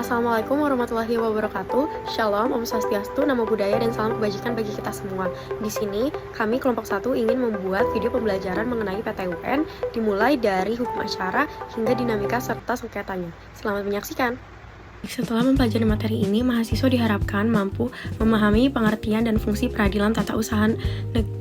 Assalamualaikum warahmatullahi wabarakatuh. Shalom, Om Swastiastu, Namo Buddhaya, dan salam kebajikan bagi kita semua. Di sini, kami kelompok 1 ingin membuat video pembelajaran mengenai PTUN dimulai dari hukum acara hingga dinamika serta sengketanya. Selamat menyaksikan. Setelah mempelajari materi ini, mahasiswa diharapkan mampu memahami pengertian dan fungsi peradilan tata usaha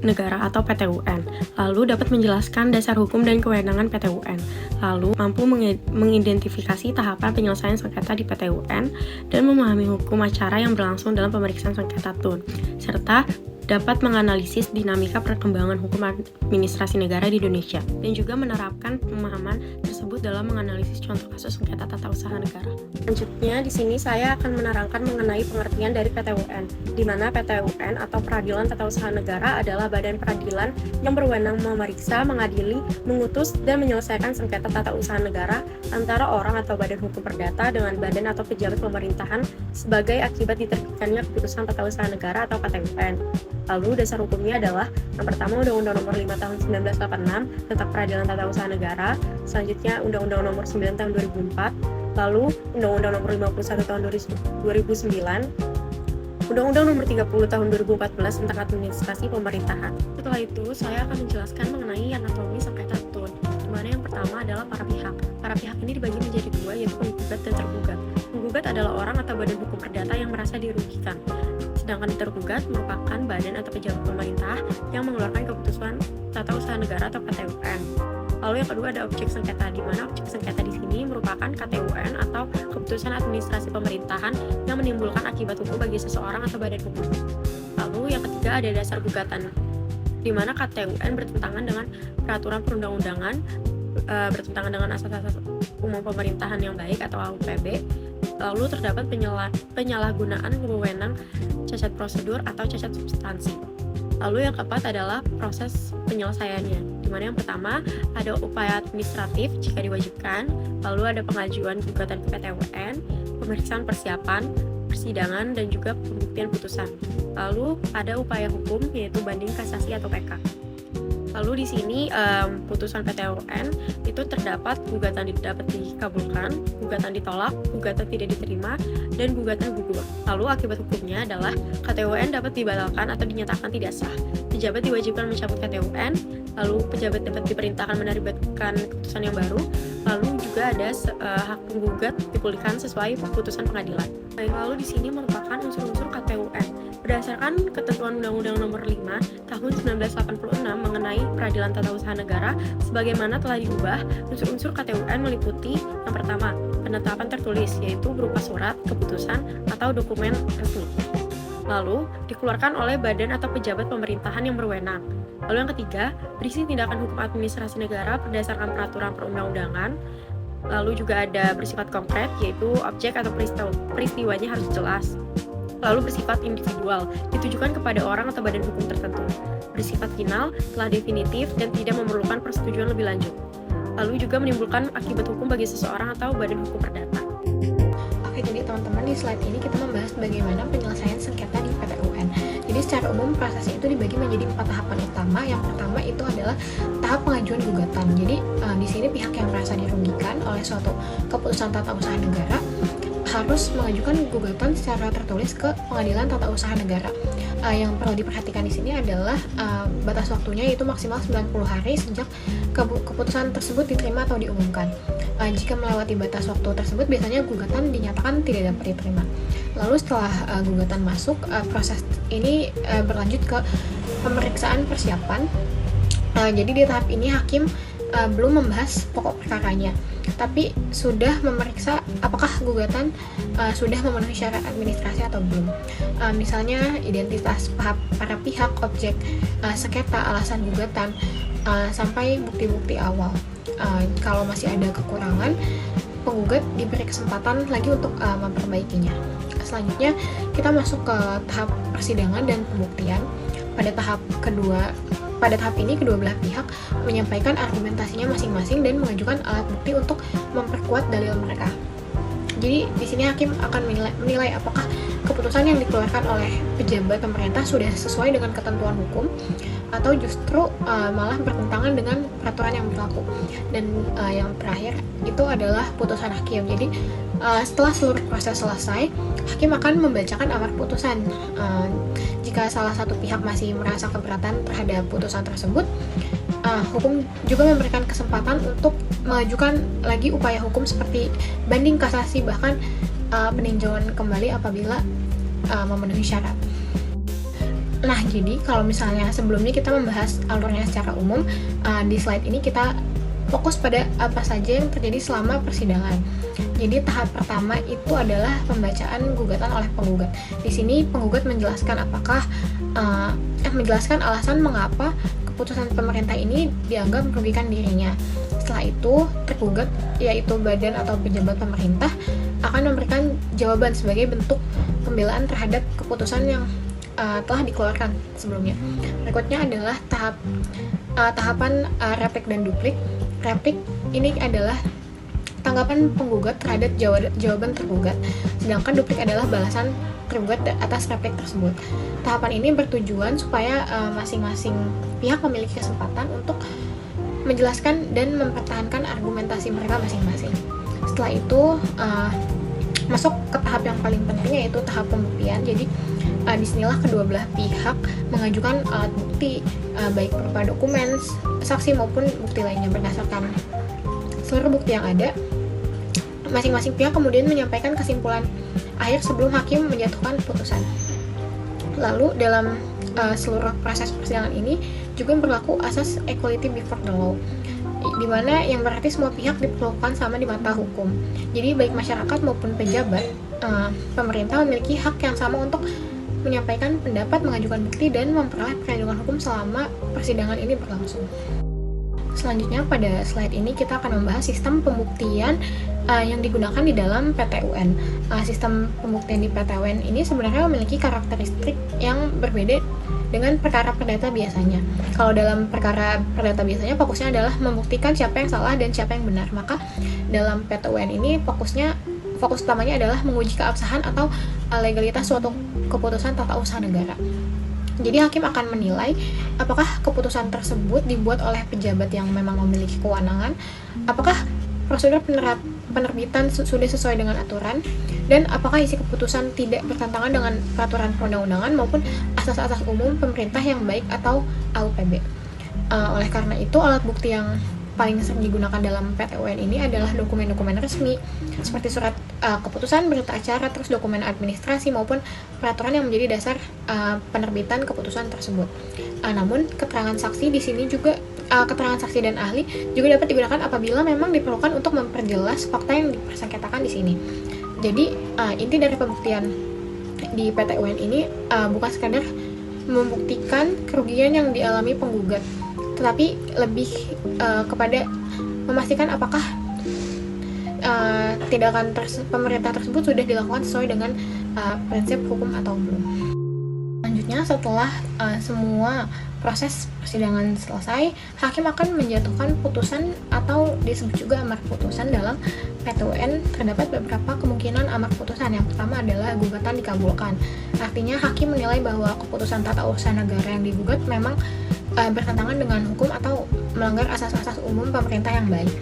negara atau PTUN, lalu dapat menjelaskan dasar hukum dan kewenangan PTUN, lalu mampu mengidentifikasi tahapan penyelesaian sengketa di PTUN, dan memahami hukum acara yang berlangsung dalam pemeriksaan sengketa TUN, serta dapat menganalisis dinamika perkembangan hukum administrasi negara di Indonesia, dan juga menerapkan pemahaman tersebut dalam menganalisis contoh kasus sengketa tata usaha negara. Selanjutnya, di sini saya akan menerangkan mengenai pengertian dari PTUN, di mana PTUN atau Peradilan Tata Usaha Negara adalah badan peradilan yang berwenang memeriksa, mengadili, mengutus, dan menyelesaikan sengketa tata usaha negara antara orang atau badan hukum perdata dengan badan atau pejabat pemerintahan sebagai akibat diterbitkannya keputusan tata usaha negara atau PTUN. Lalu dasar hukumnya adalah yang pertama Undang-Undang Nomor 5 Tahun 1986 tentang Peradilan Tata Usaha Negara, selanjutnya Undang-Undang Nomor 9 Tahun 2004, lalu Undang-Undang Nomor 51 Tahun 2009, Undang-Undang Nomor 30 Tahun 2014 tentang Administrasi Pemerintahan. Setelah itu, saya akan menjelaskan mengenai anatomi sengketa TUN, di mana yang pertama adalah para pihak. Para pihak ini dibagi menjadi dua, yaitu penggugat dan tergugat. Penggugat adalah orang atau badan hukum perdata yang merasa dirugikan, sedangkan tergugat merupakan badan atau pejabat pemerintah yang mengeluarkan keputusan tata usaha negara atau PTUN. Lalu yang kedua ada objek sengketa, di mana objek sengketa di sini merupakan KTUN atau keputusan administrasi pemerintahan yang menimbulkan akibat hukum bagi seseorang atau badan hukum. Lalu yang ketiga ada dasar gugatan, di mana KTUN bertentangan dengan peraturan perundang-undangan, bertentangan dengan asas-asas umum pemerintahan yang baik atau AUPB. Lalu terdapat penyalahgunaan wewenang, cacat prosedur atau cacat substansi. Lalu yang keempat adalah proses penyelesaiannya, di mana yang pertama ada upaya administratif jika diwajibkan, lalu ada pengajuan gugatan ke PTUN, pemeriksaan persiapan, persidangan, dan juga pembuktian putusan. Lalu ada upaya hukum yaitu banding kasasi atau PK. Lalu di sini putusan PTUN itu terdapat gugatan dapat dikabulkan, gugatan ditolak, gugatan tidak diterima, dan gugatan gugur. Lalu akibat hukumnya adalah KTUN dapat dibatalkan atau dinyatakan tidak sah. Pejabat diwajibkan mencabut KTUN, lalu pejabat dapat diperintahkan menerbitkan keputusan yang baru, lalu juga ada hak penggugat dipulihkan sesuai putusan pengadilan. Lalu di sini merupakan unsur-unsur KTUN. Berdasarkan ketentuan Undang-Undang Nomor 5 Tahun 1986 mengenai Peradilan Tata Usaha Negara, sebagaimana telah diubah, unsur-unsur KTUN meliputi yang pertama, penetapan tertulis, yaitu berupa surat, keputusan, atau dokumen resmi. Lalu, dikeluarkan oleh badan atau pejabat pemerintahan yang berwenang. Lalu yang ketiga, berisi tindakan hukum administrasi negara berdasarkan peraturan perundang-undangan. Lalu juga ada bersifat konkret, yaitu objek atau peristiwanya harus jelas. Lalu bersifat individual, ditujukan kepada orang atau badan hukum tertentu. Bersifat final, telah definitif, dan tidak memerlukan persetujuan lebih lanjut. Lalu juga menimbulkan akibat hukum bagi seseorang atau badan hukum perdata. Oke, jadi teman-teman di slide ini kita membahas bagaimana penyelesaian sengketa di PTUN. Jadi secara umum prosesnya itu dibagi menjadi 4 tahapan utama. Yang pertama itu adalah tahap pengajuan gugatan. Jadi di sini pihak yang merasa dirugikan oleh suatu keputusan tata usaha negara harus mengajukan gugatan secara tertulis ke Pengadilan Tata Usaha Negara. Yang perlu diperhatikan di sini adalah batas waktunya yaitu maksimal 90 hari sejak keputusan tersebut diterima atau diumumkan. Jika melewati batas waktu tersebut, biasanya gugatan dinyatakan tidak dapat diterima. Lalu setelah gugatan masuk, proses ini berlanjut ke pemeriksaan persiapan. Jadi di tahap ini hakim belum membahas pokok perkaranya, tapi sudah memeriksa apakah gugatan sudah memenuhi syarat administrasi atau belum. Misalnya identitas para pihak, objek sengketa, alasan gugatan, sampai bukti-bukti awal. Kalau masih ada kekurangan, penggugat diberi kesempatan lagi untuk memperbaikinya. Selanjutnya kita masuk ke tahap persidangan dan pembuktian. Pada tahap ini kedua belah pihak menyampaikan argumentasinya masing-masing dan mengajukan alat bukti untuk memperkuat dalil mereka. Jadi di sini hakim akan menilai apakah keputusan yang dikeluarkan oleh pejabat pemerintah sudah sesuai dengan ketentuan hukum atau justru malah bertentangan dengan peraturan yang berlaku. Dan yang terakhir itu adalah putusan hakim. Jadi Setelah seluruh proses selesai, hakim akan membacakan amar putusan. Jika salah satu pihak masih merasa keberatan terhadap putusan tersebut, hukum juga memberikan kesempatan untuk mengajukan lagi upaya hukum seperti banding, kasasi, bahkan peninjauan kembali apabila memenuhi syarat. Nah, jadi kalau misalnya sebelumnya kita membahas alurnya secara umum, di slide ini kita fokus pada apa saja yang terjadi selama persidangan. Jadi tahap pertama itu adalah pembacaan gugatan oleh penggugat. Di sini penggugat menjelaskan menjelaskan alasan mengapa keputusan pemerintah ini dianggap merugikan dirinya. Setelah itu, tergugat, yaitu badan atau pejabat pemerintah, akan memberikan jawaban sebagai bentuk pembelaan terhadap keputusan yang telah dikeluarkan sebelumnya. Berikutnya adalah tahapan replik dan duplik. Replik ini adalah tanggapan penggugat terhadap jawaban tergugat, sedangkan duplik adalah balasan tergugat atas replik tersebut. Tahapan ini bertujuan supaya masing-masing pihak memiliki kesempatan untuk menjelaskan dan mempertahankan argumentasi mereka masing-masing. Setelah itu masuk ke tahap yang paling penting, yaitu tahap pembuktian. Jadi disinilah kedua belah pihak mengajukan alat bukti, baik berupa dokumen, saksi maupun bukti lainnya. Berdasarkan seluruh bukti yang ada, masing-masing pihak kemudian menyampaikan kesimpulan akhir sebelum hakim menjatuhkan putusan. Lalu dalam seluruh proses persidangan ini juga berlaku asas equality before the law, di mana yang berarti semua pihak diperlakukan sama di mata hukum. Jadi baik masyarakat maupun pejabat, pemerintah memiliki hak yang sama untuk menyampaikan pendapat, mengajukan bukti, dan memperoleh perlindungan hukum selama persidangan ini berlangsung. Selanjutnya pada slide ini kita akan membahas sistem pembuktian yang digunakan di dalam PT-UN. Sistem pembuktian di PT-UN ini sebenarnya memiliki karakteristik yang berbeda dengan perkara perdata biasanya. Kalau dalam perkara perdata biasanya fokusnya adalah membuktikan siapa yang salah dan siapa yang benar. Maka dalam PT-UN ini fokus utamanya adalah menguji keabsahan atau legalitas suatu keputusan tata usaha negara. Jadi hakim akan menilai apakah keputusan tersebut dibuat oleh pejabat yang memang memiliki kewenangan, apakah prosedur penerbitan sudah sesuai dengan aturan, dan apakah isi keputusan tidak bertentangan dengan peraturan perundang-undangan maupun asas-asas umum pemerintah yang baik atau AUPB. Oleh karena itu, alat bukti yang paling sering digunakan dalam PT-UN ini adalah dokumen-dokumen resmi seperti surat keputusan, berita acara, terus dokumen administrasi maupun peraturan yang menjadi dasar penerbitan keputusan tersebut. Namun keterangan saksi di sini juga keterangan saksi dan ahli juga dapat digunakan apabila memang diperlukan untuk memperjelas fakta yang dipersengketakan di sini. Jadi inti dari pembuktian di PT-UN ini bukan sekadar membuktikan kerugian yang dialami penggugat, tetapi lebih kepada memastikan apakah tindakan pemerintah tersebut sudah dilakukan sesuai dengan prinsip hukum atau belum. Selanjutnya, setelah semua proses persidangan selesai, hakim akan menjatuhkan putusan atau disebut juga amar putusan. Dalam PT-UN terdapat beberapa kemungkinan amar putusan. Yang pertama adalah gugatan dikabulkan. Artinya hakim menilai bahwa keputusan tata usaha negara yang digugat memang bertentangan dengan hukum atau melanggar asas-asas umum pemerintah yang baik.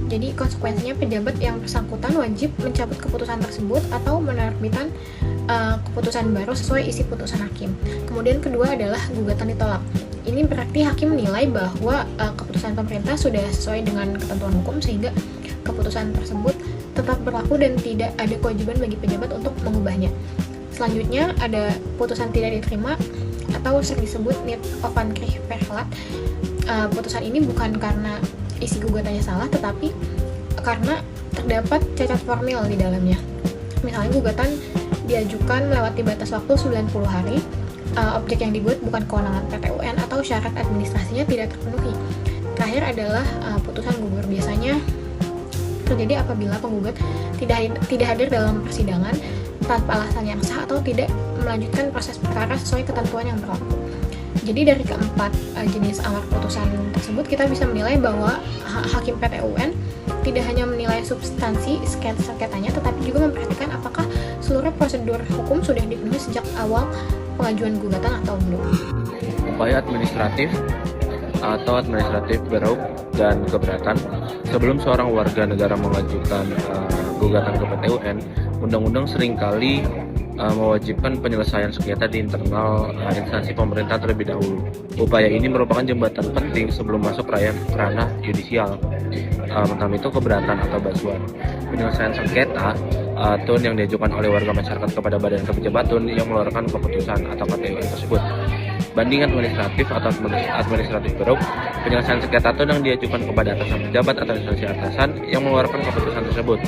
Jadi konsekuensinya pejabat yang bersangkutan wajib mencabut keputusan tersebut atau menerbitkan keputusan baru sesuai isi putusan hakim. Kemudian kedua adalah gugatan ditolak. Ini berarti hakim menilai bahwa keputusan pemerintah sudah sesuai dengan ketentuan hukum sehingga keputusan tersebut tetap berlaku dan tidak ada kewajiban bagi pejabat untuk mengubahnya. Selanjutnya ada putusan tidak diterima atau sering disebut niet ovankrijg verlaat. Putusan ini bukan karena isi gugatannya salah, tetapi karena terdapat cacat formil di dalamnya. Misalnya gugatan diajukan melewati batas waktu 90 hari, objek yang dibuat bukan kewenangan PT-UN atau syarat administrasinya tidak terpenuhi. Terakhir adalah putusan gugur. Biasanya terjadi apabila penggugat tidak hadir dalam persidangan tanpa alasan yang sah atau tidak melanjutkan proses perkara sesuai ketentuan yang berlaku. Jadi dari keempat jenis amar putusan tersebut kita bisa menilai bahwa hakim PT-UN tidak hanya menilai substansi sengketanya, tetapi juga memperhatikan apakah seluruh prosedur hukum sudah dipenuhi sejak awal pengajuan gugatan atau belum. Upaya administratif atau administrative bureau dan keberatan. Sebelum seorang warga negara mengajukan gugatan ke PT UN, undang-undang seringkali mewajibkan penyelesaian sengketa di internal instansi pemerintah terlebih dahulu. Upaya ini merupakan jembatan penting sebelum masuk ranah yudisial. Pertama itu keberatan atau basuhan. Penyelesaian sengketa tun yang diajukan oleh warga masyarakat kepada Badan Kepejabat yang mengeluarkan keputusan atau KTUN tersebut. Banding administratif atau administratif buruk, penyelesaian sengketa tun yang diajukan kepada atasan pejabat atau instansi atasan yang mengeluarkan keputusan tersebut.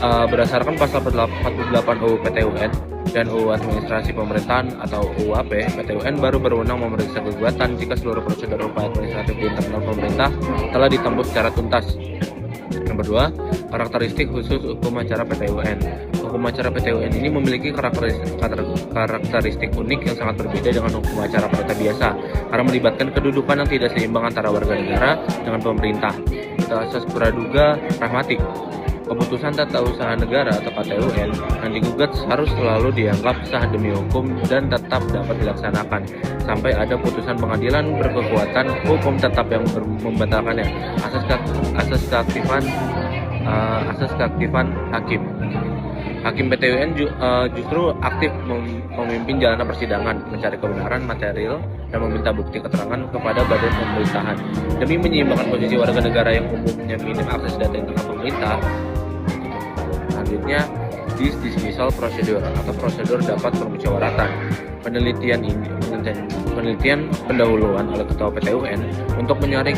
Berdasarkan pasal 48 UU PT-UN dan UU Administrasi Pemerintahan atau UAP, PT-UN baru berwenang memeriksa gugatan jika seluruh prosedur upaya administratif di internal pemerintah telah ditempuh secara tuntas. Yang kedua, karakteristik khusus hukum acara PT-UN. Hukum acara PT-UN ini memiliki karakteristik unik yang sangat berbeda dengan hukum acara partai biasa karena melibatkan kedudukan yang tidak seimbang antara warga negara dengan pemerintah. Asas praduga pragmatik. Keputusan tata usaha negara atau KTUN yang digugat harus selalu dianggap sah demi hukum dan tetap dapat dilaksanakan sampai ada putusan pengadilan berkekuatan hukum tetap yang membatalkannya. Asas keaktifan hakim. Hakim PT-UN justru aktif memimpin jalannya persidangan, mencari kebenaran material dan meminta bukti keterangan kepada badan pemerintahan demi menyeimbangkan posisi warga negara yang umumnya minim akses data internal pemerintah. Selanjutnya, dismissal prosedur atau prosedur dapat permusyawaratan. Penelitian pendahuluan oleh Ketua PT-UN untuk menyaring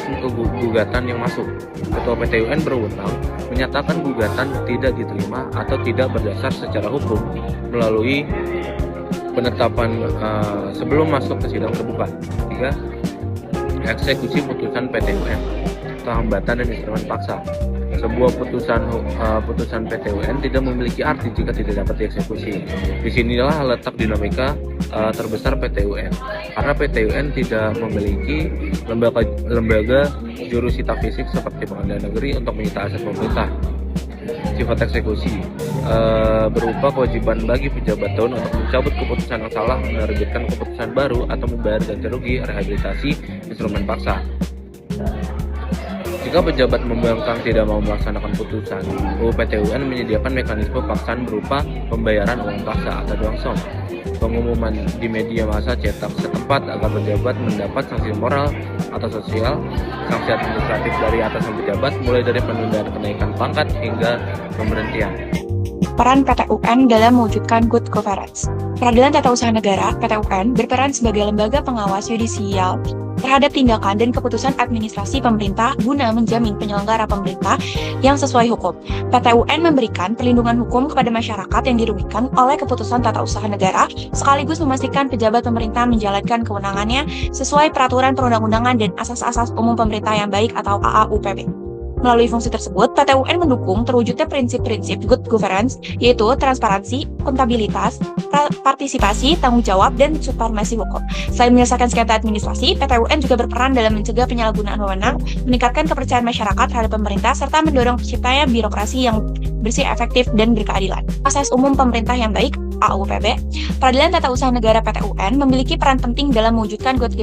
gugatan yang masuk. Ketua PT-UN berwenang menyatakan gugatan tidak diterima atau tidak berdasar secara hukum melalui penetapan sebelum masuk ke sidang terbuka. 3. Eksekusi putusan PT-UN atau hambatan dan instrumen paksa. Sebuah putusan PT-UN tidak memiliki arti jika tidak dapat dieksekusi. Disinilah letak dinamika terbesar PT-UN, karena PT-UN tidak memiliki lembaga jurusita fisik seperti pengadilan negeri untuk menyita aset pemerintah. Sifat eksekusi berupa kewajiban bagi pejabat tun untuk mencabut keputusan yang salah, menerbitkan keputusan baru, atau membayar ganti rugi, rehabilitasi, instrumen paksa. Jika pejabat membangkang tidak mau melaksanakan putusan, UU PT-UN menyediakan mekanisme paksaan berupa pembayaran uang paksa atau dongsong, pengumuman di media massa cetak setempat agar pejabat mendapat sanksi moral atau sosial, sanksi administratif dari atasan pejabat mulai dari penundaan kenaikan pangkat hingga pemberhentian. Peran PT-UN dalam mewujudkan good governance. Peradilan Tata Usaha Negara (PT-UN) berperan sebagai lembaga pengawas yudisial terhadap tindakan dan keputusan administrasi pemerintah guna menjamin penyelenggara pemerintah yang sesuai hukum. PT-UN memberikan perlindungan hukum kepada masyarakat yang dirugikan oleh keputusan tata usaha negara, sekaligus memastikan pejabat pemerintah menjalankan kewenangannya sesuai peraturan perundang-undangan dan asas-asas umum pemerintah yang baik atau AAUPB. Melalui fungsi tersebut, PT-UN mendukung terwujudnya prinsip-prinsip good governance, yaitu transparansi, akuntabilitas, partisipasi, tanggung jawab, dan supremasi hukum. Selain menyelesaikan sengketa administrasi, PT-UN juga berperan dalam mencegah penyalahgunaan wewenang, meningkatkan kepercayaan masyarakat terhadap pemerintah, serta mendorong terciptanya birokrasi yang bersih, efektif, dan berkeadilan. Asas umum pemerintah yang baik AUPB, Peradilan Tata Usaha Negara PT-UN memiliki peran penting dalam mewujudkan good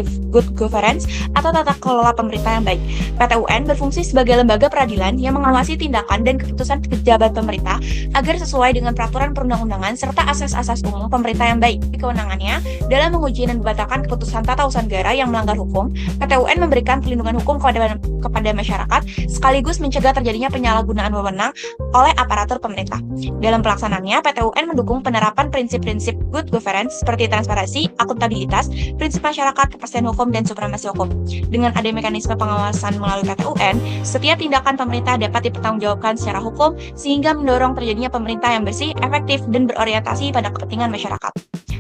governance atau tata kelola pemerintah yang baik. PT-UN berfungsi sebagai lembaga peradilan yang mengawasi tindakan dan keputusan pejabat pemerintah agar sesuai dengan peraturan perundang-undangan serta asas-asas umum pemerintah yang baik. Kewenangannya dalam menguji dan membatalkan keputusan tata usaha negara yang melanggar hukum, PT-UN memberikan perlindungan hukum kepada masyarakat sekaligus mencegah terjadinya penyalahgunaan wewenang oleh aparatur pemerintah. Dalam pelaksanaannya, PT-UN mendukung penerapan prinsip-prinsip good governance seperti transparansi, akuntabilitas, prinsip masyarakat, kepastian hukum, dan supremasi hukum. Dengan ada mekanisme pengawasan melalui PT-UN, setiap tindakan pemerintah dapat dipertanggungjawabkan secara hukum sehingga mendorong terjadinya pemerintah yang bersih, efektif, dan berorientasi pada kepentingan masyarakat.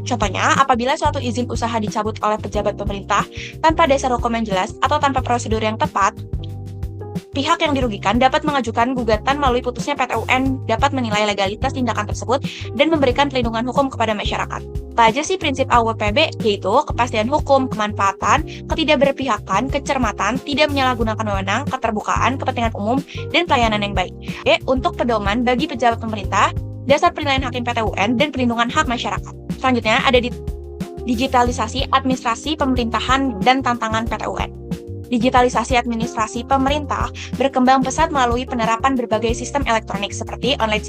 Contohnya, apabila suatu izin usaha dicabut oleh pejabat pemerintah tanpa dasar hukum yang jelas atau tanpa prosedur yang tepat, pihak yang dirugikan dapat mengajukan gugatan melalui putusnya PT-UN dapat menilai legalitas tindakan tersebut dan memberikan perlindungan hukum kepada masyarakat. Apa aja sih prinsip AUPB? Yaitu kepastian hukum, kemanfaatan, ketidakberpihakan, kecermatan, tidak menyalahgunakan wewenang, keterbukaan, kepentingan umum, dan pelayanan yang baik. Untuk pedoman bagi pejabat pemerintah, dasar penilaian hakim PT-UN, dan perlindungan hak masyarakat. Selanjutnya ada di digitalisasi administrasi pemerintahan dan tantangan PT-UN. Digitalisasi administrasi pemerintah berkembang pesat melalui penerapan berbagai sistem elektronik seperti online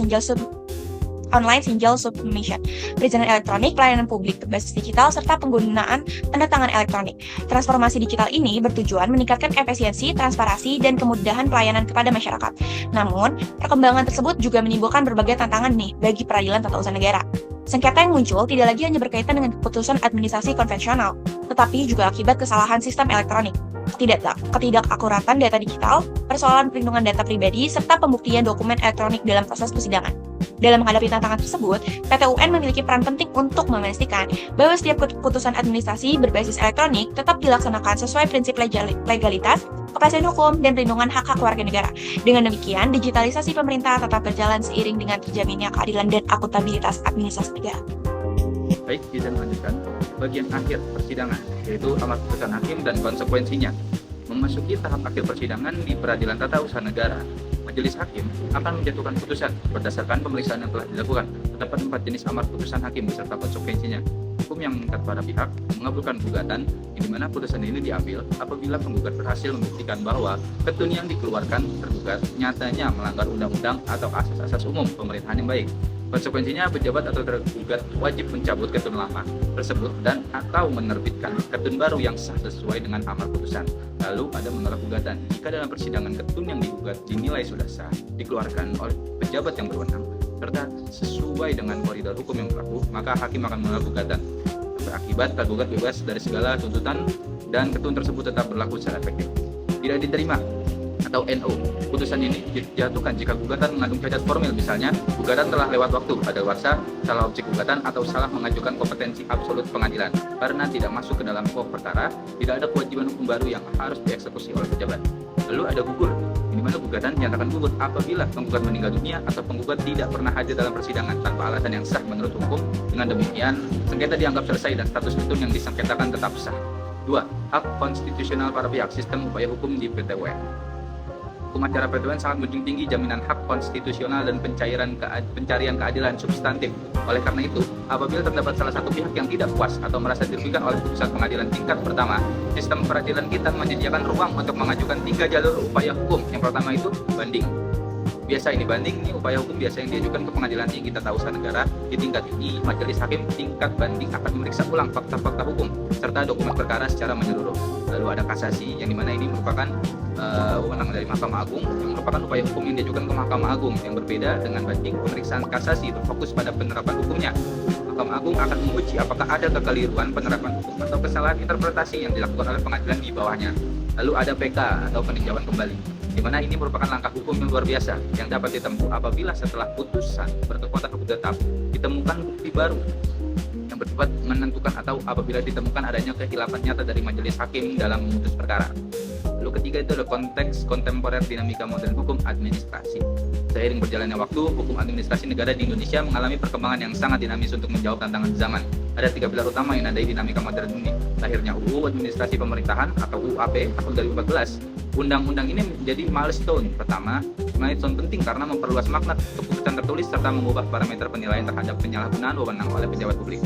single submission, perizinan elektronik, pelayanan publik berbasis digital, serta penggunaan tanda tangan elektronik. Transformasi digital ini bertujuan meningkatkan efisiensi, transparansi, dan kemudahan pelayanan kepada masyarakat. Namun, perkembangan tersebut juga menimbulkan berbagai tantangan bagi peradilan tata usaha negara. Sengketa yang muncul tidak lagi hanya berkaitan dengan keputusan administrasi konvensional, tetapi juga akibat kesalahan sistem elektronik, ketidakakuratan data digital, persoalan perlindungan data pribadi, serta pembuktian dokumen elektronik dalam proses persidangan. Dalam menghadapi tantangan tersebut, PT UN memiliki peran penting untuk memastikan bahwa setiap keputusan administrasi berbasis elektronik tetap dilaksanakan sesuai prinsip legalitas, kepastian hukum, dan perlindungan hak-hak warga negara. Dengan demikian, digitalisasi pemerintah tetap berjalan seiring dengan terjaminnya keadilan dan akuntabilitas administrasi negara. Baik, izin melanjutkan bagian akhir persidangan, yaitu amar putusan hakim dan konsekuensinya. Memasuki tahap akhir persidangan di peradilan tata usaha negara, majelis hakim akan menjatuhkan putusan berdasarkan pemeriksaan yang telah dilakukan. Terdapat 4 jenis amar putusan hakim beserta konsekuensinya. Hukum yang mengikat para pihak mengabulkan gugatan, di mana putusan ini diambil apabila penggugat berhasil membuktikan bahwa ketun yang dikeluarkan tergugat nyatanya melanggar undang-undang atau asas-asas umum pemerintahan yang baik. Konsekuensinya, pejabat atau tergugat wajib mencabut ketun lama tersebut dan atau menerbitkan ketun baru yang sah sesuai dengan amar putusan. Lalu ada menolak gugatan. Jika dalam persidangan ketun yang digugat dinilai sudah sah, dikeluarkan oleh pejabat yang berwenang, serta sesuai dengan koridor hukum yang berlaku, maka hakim akan menolak gugatan. Berakibat tergugat bebas dari segala tuntutan dan ketun tersebut tetap berlaku secara efektif. Tidak diterima atau NO. Putusan ini dijatuhkan jika gugatan mengandung cacat formil, misalnya gugatan telah lewat waktu, kadaluarsa, salah objek gugatan, atau salah mengajukan kompetensi absolut pengadilan. Karena tidak masuk ke dalam pokok perkara, tidak ada kewajiban hukum baru yang harus dieksekusi oleh pejabat. Lalu ada gugur, di mana gugatan dinyatakan gugur apabila penggugat meninggal dunia atau penggugat tidak pernah hadir dalam persidangan tanpa alasan yang sah menurut hukum. Dengan demikian, sengketa dianggap selesai dan status ketun yang disengketakan tetap sah. 2. Hak konstitusional para pihak, sistem upaya hukum di PT UN. Hukum acara PT UN sangat menjunjung tinggi jaminan hak konstitusional dan pencarian keadilan substantif. Oleh karena itu, apabila terdapat salah satu pihak yang tidak puas atau merasa dirugikan oleh putusan pengadilan tingkat pertama, sistem peradilan kita menyediakan ruang untuk mengajukan 3 jalur upaya hukum. Yang pertama itu banding. Biasa ini banding, ini upaya hukum biasa yang diajukan ke pengadilan tinggi tata usaha negara. Di tingkat ini, majelis hakim tingkat banding akan memeriksa ulang fakta-fakta hukum serta dokumen perkara secara menyeluruh. Lalu ada kasasi, yang dimana ini merupakan wewenang dari Mahkamah Agung, yang merupakan upaya hukum yang diajukan ke Mahkamah Agung. Yang berbeda dengan banding, pemeriksaan kasasi berfokus pada penerapan hukumnya. Mahkamah Agung akan menguji apakah ada kekeliruan penerapan hukum atau kesalahan interpretasi yang dilakukan oleh pengadilan di bawahnya. Lalu ada PK atau peninjauan kembali, di mana ini merupakan langkah hukum yang luar biasa yang dapat ditempuh apabila setelah putusan berkekuatan hukum tetap ditemukan bukti baru yang bersifat menentukan atau apabila ditemukan adanya kekhilafan nyata dari majelis hakim dalam memutus perkara. Lalu ketiga itu ada konteks kontemporer dinamika modern hukum administrasi. Seiring berjalannya waktu, hukum administrasi negara di Indonesia mengalami perkembangan yang sangat dinamis untuk menjawab tantangan zaman. Ada 3 pilar utama yang menandai dinamika modern ini. Lahirnya UU Administrasi Pemerintahan atau UAP tahun 2014. Undang-undang ini menjadi milestone pertama, milestone penting karena memperluas makna keputusan tertulis serta mengubah parameter penilaian terhadap penyalahgunaan wewenang oleh pejabat publik.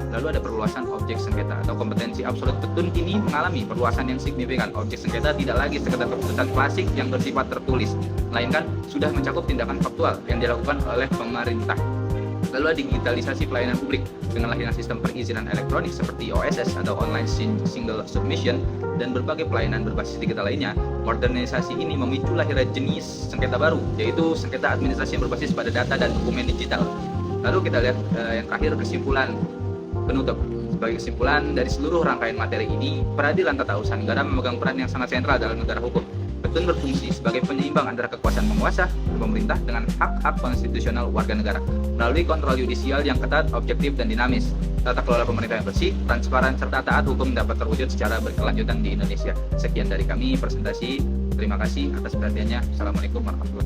Lalu ada perluasan objek sengketa atau kompetensi absolut. Ketun ini mengalami perluasan yang signifikan. Objek sengketa tidak lagi sekedar keputusan klasik yang bersifat tertulis, melainkan sudah mencakup tindakan faktual yang dilakukan oleh pemerintah. Lalu ada digitalisasi pelayanan publik dengan lahirnya sistem perizinan elektronik seperti OSS atau Online Single Submission dan berbagai pelayanan berbasis digital lainnya. Modernisasi ini memicu lahirnya jenis sengketa baru, yaitu sengketa administrasi yang berbasis pada data dan dokumen digital. Lalu kita lihat yang terakhir, kesimpulan penutup. Sebagai kesimpulan dari seluruh rangkaian materi ini, peradilan tata usaha negara memegang peran yang sangat sentral dalam negara hukum. Ketun berfungsi sebagai penyeimbang antara kekuasaan penguasa pemerintah dengan hak-hak konstitusional warga negara melalui kontrol yudisial yang ketat, objektif, dan dinamis. Tata kelola pemerintah yang bersih, transparan, serta taat hukum dapat terwujud secara berkelanjutan di Indonesia. Sekian dari kami presentasi. Terima kasih atas perhatiannya. Assalamualaikum warahmatullahi wabarakatuh.